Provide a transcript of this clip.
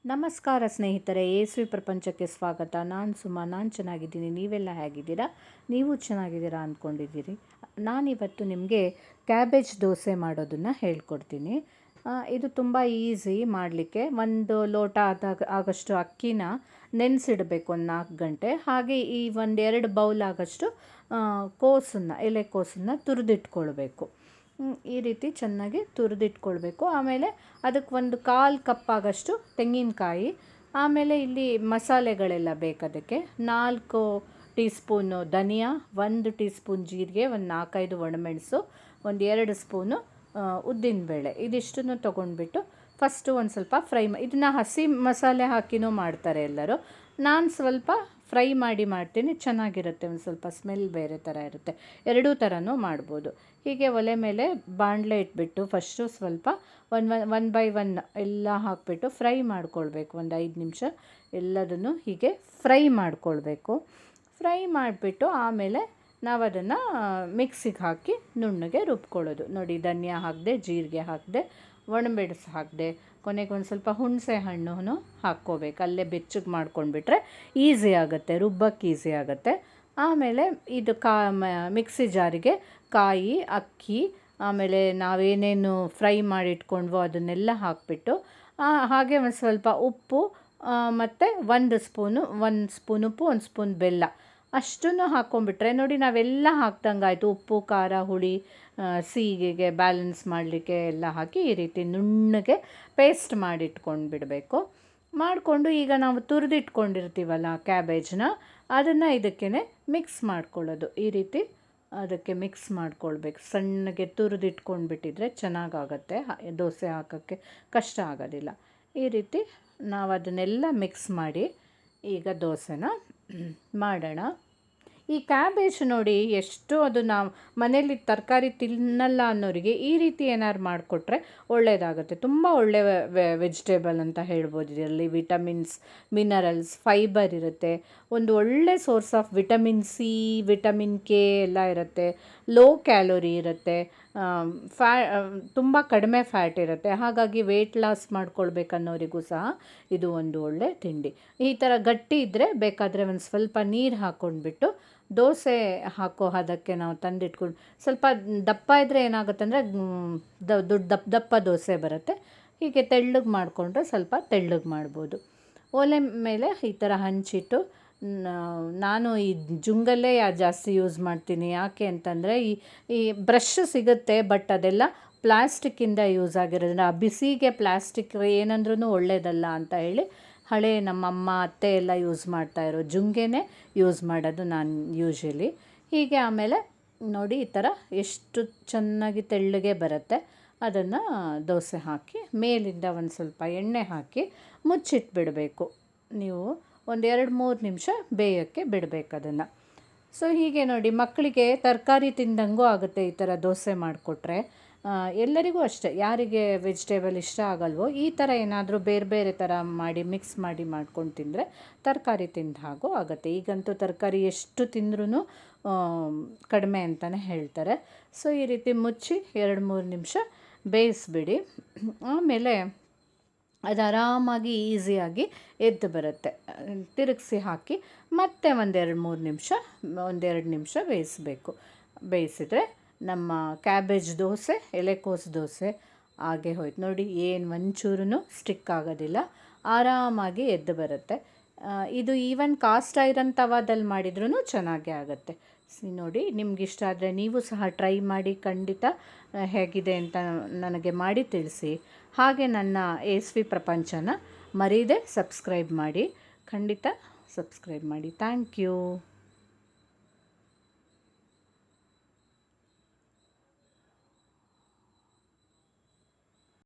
ನಮಸ್ಕಾರ ಸ್ನೇಹಿತರೆ, ಯೇಸುವಿ ಪ್ರಪಂಚಕ್ಕೆ ಸ್ವಾಗತ. ನಾನು ಸುಮಾ. ನಾನು ಚೆನ್ನಾಗಿದ್ದೀನಿ. ನೀವೆಲ್ಲ ಹೇಗಿದ್ದೀರಾ? ನೀವು ಚೆನ್ನಾಗಿದ್ದೀರಾ ಅಂದ್ಕೊಂಡಿದ್ದೀರಿ. ನಾನಿವತ್ತು ನಿಮಗೆ ಕ್ಯಾಬೇಜ್ ದೋಸೆ ಮಾಡೋದನ್ನು ಹೇಳ್ಕೊಡ್ತೀನಿ. ಇದು ತುಂಬ ಈಸಿ ಮಾಡಲಿಕ್ಕೆ. ಒಂದು ಲೋಟ ಆಗಷ್ಟು ಅಕ್ಕಿನ ನೆನೆಸಿಡಬೇಕು ಒಂದು 4 ಗಂಟೆ. ಹಾಗೆ ಈ 1-2 ಬೌಲ್ ಆಗಷ್ಟು ಎಲೆಕೋಸನ್ನು ತುರಿದಿಟ್ಕೊಳ್ಬೇಕು. ಈ ರೀತಿ ಚೆನ್ನಾಗಿ ತುರಿದಿಟ್ಕೊಳ್ಬೇಕು. ಆಮೇಲೆ ಅದಕ್ಕೆ 1/4 ಕಪ್ ಆಗಷ್ಟು ತೆಂಗಿನಕಾಯಿ. ಆಮೇಲೆ ಇಲ್ಲಿ ಮಸಾಲೆಗಳೆಲ್ಲ ಬೇಕದಕ್ಕೆ. 4 ಟೀ ಸ್ಪೂನು ಧನಿಯಾ, 1 ಟೀ ಸ್ಪೂನ್ ಜೀರಿಗೆ, ಒಂದು 4-5 ಒಣಮೆಣಸು, 1-2 ಸ್ಪೂನು ಉದ್ದಿನಬೇಳೆ. ಇದಿಷ್ಟನ್ನು ತೊಗೊಂಡ್ಬಿಟ್ಟು ಫಸ್ಟು ಒಂದು ಸ್ವಲ್ಪ ಇದನ್ನು ಹಸಿ ಮಸಾಲೆ ಹಾಕಿನೂ ಮಾಡ್ತಾರೆ ಎಲ್ಲರೂ. ನಾನು ಸ್ವಲ್ಪ ಫ್ರೈ ಮಾಡ್ತೀನಿ. ಚೆನ್ನಾಗಿರುತ್ತೆ. ಒಂದು ಸ್ವಲ್ಪ ಸ್ಮೆಲ್ ಬೇರೆ ಥರ ಇರುತ್ತೆ. ಎರಡೂ ಥರನೂ ಮಾಡ್ಬೋದು. ಹೀಗೆ ಒಲೆ ಮೇಲೆ ಬಾಣಲೆ ಇಟ್ಬಿಟ್ಟು ಫಸ್ಟು ಸ್ವಲ್ಪ ಒನ್ ಬೈ ಒನ್ ಎಲ್ಲ ಹಾಕಿಬಿಟ್ಟು ಫ್ರೈ ಮಾಡ್ಕೊಳ್ಬೇಕು. ಒಂದು 5 ನಿಮಿಷ ಎಲ್ಲದನ್ನು ಹೀಗೆ ಫ್ರೈ ಮಾಡ್ಕೊಳ್ಬೇಕು. ಫ್ರೈ ಮಾಡಿಬಿಟ್ಟು ಆಮೇಲೆ ನಾವು ಅದನ್ನು ಮಿಕ್ಸಿಗೆ ಹಾಕಿ ನುಣ್ಣಗೆ ರುಬ್ಕೊಳ್ಳೋದು. ನೋಡಿ, ಧನಿಯಾ ಹಾಕಿದೆ, ಜೀರಿಗೆ ಹಾಕಿದೆ, ಒಣಮೆಣಸು ಹಾಕಿದೆ, ಕೊನೆಗೆ ಒಂದು ಸ್ವಲ್ಪ ಹುಣಸೆ ಹಣ್ಣು ಹಾಕ್ಕೋಬೇಕು. ಅಲ್ಲೇ ಬೆಚ್ಚಗೆ ಮಾಡ್ಕೊಂಡ್ಬಿಟ್ರೆ ಈಸಿ ಆಗುತ್ತೆ, ರುಬ್ಬಕ್ಕೆ ಈಸಿ ಆಗುತ್ತೆ. ಆಮೇಲೆ ಇದು ಮಿಕ್ಸಿ ಜಾರಿಗೆ ಕಾಯಿ, ಅಕ್ಕಿ, ಆಮೇಲೆ ನಾವೇನೇನು ಫ್ರೈ ಮಾಡಿಟ್ಕೊಂಡ್ವೋ ಅದನ್ನೆಲ್ಲ ಹಾಕಿಬಿಟ್ಟು ಹಾಗೆ ಒಂದು ಸ್ವಲ್ಪ ಉಪ್ಪು ಮತ್ತು 1 ಸ್ಪೂನು ಉಪ್ಪು, 1 ಸ್ಪೂನ್ ಬೆಲ್ಲ ಅಷ್ಟನ್ನು ಹಾಕ್ಕೊಂಡ್ಬಿಟ್ರೆ ನೋಡಿ, ನಾವೆಲ್ಲ ಹಾಕ್ದಂಗೆ ಆಯಿತು. ಉಪ್ಪು, ಖಾರ, ಹುಳಿ, ಸಿಹಿಗೆ ಬ್ಯಾಲೆನ್ಸ್ ಮಾಡಲಿಕ್ಕೆ ಎಲ್ಲ ಹಾಕಿ ಈ ರೀತಿ ನುಣ್ಣಗೆ ಪೇಸ್ಟ್ ಮಾಡಿಟ್ಕೊಂಡು ಬಿಡಬೇಕು. ಮಾಡಿಕೊಂಡು ಈಗ ನಾವು ತುರಿದಿಟ್ಕೊಂಡಿರ್ತೀವಲ್ಲ ಕ್ಯಾಬೇಜ್ನ, ಅದನ್ನು ಇದಕ್ಕೇ ಮಿಕ್ಸ್ ಮಾಡ್ಕೊಳ್ಳೋದು. ಈ ರೀತಿ ಅದಕ್ಕೆ ಮಿಕ್ಸ್ ಮಾಡ್ಕೊಳ್ಬೇಕು. ಸಣ್ಣಗೆ ತುರಿದಿಟ್ಕೊಂಡ್ಬಿಟ್ಟಿದ್ರೆ ಚೆನ್ನಾಗಾಗತ್ತೆ. ದೋಸೆ ಹಾಕೋಕ್ಕೆ ಕಷ್ಟ ಆಗೋದಿಲ್ಲ. ಈ ರೀತಿ ನಾವು ಅದನ್ನೆಲ್ಲ ಮಿಕ್ಸ್ ಮಾಡಿ ಈಗ ದೋಸೆನ ಮಾಡೋಣ. ಈ ಕ್ಯಾಬೇಜ್ ನೋಡಿ, ಎಷ್ಟು ಅದು ನಾವು ಮನೇಲಿ ತರಕಾರಿ ತಿನ್ನಲ್ಲ ಅನ್ನೋರಿಗೆ ಈ ರೀತಿ ಏನಾದ್ರು ಮಾಡಿಕೊಟ್ರೆ ಒಳ್ಳೆಯದಾಗುತ್ತೆ. ತುಂಬ ಒಳ್ಳೆಯ ವೆಜಿಟೇಬಲ್ ಅಂತ ಹೇಳ್ಬೋದು. ಇದರಲ್ಲಿ ವಿಟಮಿನ್ಸ್, ಮಿನರಲ್ಸ್, ಫೈಬರ್ ಇರುತ್ತೆ. ಒಂದು ಒಳ್ಳೆ source of vitamin C, vitamin K ಎಲ್ಲ ಇರುತ್ತೆ. ಲೋ ಕ್ಯಾಲೋರಿ ಇರುತ್ತೆ. ತುಂಬ ಕಡಿಮೆ ಫ್ಯಾಟ್ ಇರುತ್ತೆ. ಹಾಗಾಗಿ ವೆಯ್ಟ್ ಲಾಸ್ ಮಾಡ್ಕೊಳ್ಬೇಕನ್ನೋರಿಗೂ ಸಹ ಇದು ಒಂದು ಒಳ್ಳೆ ತಿಂಡಿ. ಈ ಥರ ಗಟ್ಟಿ ಇದ್ದರೆ ಬೇಕಾದರೆ ಒಂದು ಸ್ವಲ್ಪ ನೀರು ಹಾಕ್ಕೊಂಡ್ಬಿಟ್ಟು ದೋಸೆ ಹಾಕೋ ಅದಕ್ಕೆ ನಾವು ತಂದಿಟ್ಕೊಂಡು, ಸ್ವಲ್ಪ ದಪ್ಪ ಇದ್ದರೆ ಏನಾಗುತ್ತೆ ಅಂದರೆ ದಪ್ಪ ದೋಸೆ ಬರುತ್ತೆ. ಹೀಗೆ ತೆಳ್ಳಗೆ ಮಾಡಿಕೊಂಡ್ರೆ ಸ್ವಲ್ಪ ತೆಳ್ಳಗೆ ಮಾಡ್ಬೋದು. ಒಲೆ ಮೇಲೆ ಈ ಥರ ಹಂಚಿಟ್ಟು, ನಾನು ಈ ಜುಂಗಲ್ಲೇ ಜಾಸ್ತಿ ಯೂಸ್ ಮಾಡ್ತೀನಿ. ಯಾಕೆ ಅಂತಂದರೆ ಈ ಬ್ರಷ್ ಸಿಗುತ್ತೆ, ಬಟ್ ಅದೆಲ್ಲ ಪ್ಲಾಸ್ಟಿಕ್ಕಿಂದ ಯೂಸ್ ಆಗಿರೋದ್ರಿಂದ ಬಿಸಿಗೆ ಪ್ಲಾಸ್ಟಿಕ್ ಏನಂದ್ರೂ ಒಳ್ಳೆಯದಲ್ಲ ಅಂತ ಹೇಳಿ ಹಳೆ ನಮ್ಮಮ್ಮ ಅತ್ತೆ ಎಲ್ಲ ಯೂಸ್ ಮಾಡ್ತಾಯಿರೋ ಜುಂಗೆನೇ ಯೂಸ್ ಮಾಡೋದು ನಾನು ಯೂಶ್ವಲಿ. ಹೀಗೆ ಆಮೇಲೆ ನೋಡಿ, ಈ ಥರ ಎಷ್ಟು ಚೆನ್ನಾಗಿ ತೆಳ್ಳಗೆ ಬರುತ್ತೆ. ಅದನ್ನು ದೋಸೆ ಹಾಕಿ ಮೇಲಿಂದ ಒಂದು ಸ್ವಲ್ಪ ಎಣ್ಣೆ ಹಾಕಿ ಮುಚ್ಚಿಟ್ಬಿಡಬೇಕು. ನೀವು ಒಂದು 2-3 ನಿಮಿಷ ಬೇಯೋಕ್ಕೆ ಬಿಡಬೇಕು ಅದನ್ನು. ಸೊ ಹೀಗೆ ನೋಡಿ, ಮಕ್ಕಳಿಗೆ ತರಕಾರಿ ತಿಂದಂಗೂ ಆಗುತ್ತೆ ಈ ಥರ ದೋಸೆ ಮಾಡಿಕೊಟ್ರೆ. ಎಲ್ಲರಿಗೂ ಅಷ್ಟೇ, ಯಾರಿಗೆ ವೆಜಿಟೇಬಲ್ ಇಷ್ಟ ಆಗಲ್ವೋ ಈ ಥರ ಏನಾದರೂ ಬೇರೆ ಬೇರೆ ಥರ ಮಾಡಿ ಮಿಕ್ಸ್ ಮಾಡಿ ಮಾಡ್ಕೊಂಡು ತಿಂದರೆ ತರಕಾರಿ ತಿಂದ ಹಾಗೂ ಆಗುತ್ತೆ. ಈಗಂತೂ ತರಕಾರಿ ಎಷ್ಟು ತಿಂದ್ರೂ ಕಡಿಮೆ ಅಂತಲೇ ಹೇಳ್ತಾರೆ. ಸೊ ಈ ರೀತಿ ಮುಚ್ಚಿ 2-3 ನಿಮಿಷ ಬೇಯಿಸ್ಬಿಡಿ. ಆಮೇಲೆ ಅದು ಆರಾಮಾಗಿ ಈಸಿಯಾಗಿ ಎದ್ದು ಬರುತ್ತೆ. ತಿರುಗಿಸಿ ಹಾಕಿ ಮತ್ತೆ 1-2 ನಿಮಿಷ ಬೇಯಿಸಿದರೆ ನಮ್ಮ ಕ್ಯಾಬೇಜ್ ದೋಸೆ, ಎಲೆಕೋಸು ದೋಸೆ ಆಗೇ ಹೋಯ್ತು. ನೋಡಿ, ಏನು ಒಂಚೂರು ಸ್ಟಿಕ್ ಆಗೋದಿಲ್ಲ, ಆರಾಮಾಗಿ ಎದ್ದು ಬರುತ್ತೆ. ಇದು ಈವನ್ ಕಾಸ್ಟ್ ಐರನ್ ತವಾದಲ್ಲಿ ಮಾಡಿದ್ರೂ ಚೆನ್ನಾಗೇ ಆಗುತ್ತೆ. ನೋಡಿ, ನಿಮಗಿಷ್ಟ ಆದರೆ ನೀವು ಸಹ ಟ್ರೈ ಮಾಡಿ. ಖಂಡಿತ ಹೇಗಿದೆ ಅಂತ ನನಗೆ ಮಾಡಿ ತಿಳಿಸಿ. ಹಾಗೆ ನನ್ನ ಯೇಸುವಿ ಪ್ರಪಂಚನ ಮರೀದೆ ಸಬ್ಸ್ಕ್ರೈಬ್ ಮಾಡಿ. ಖಂಡಿತ ಸಬ್ಸ್ಕ್ರೈಬ್ ಮಾಡಿ. Thank you.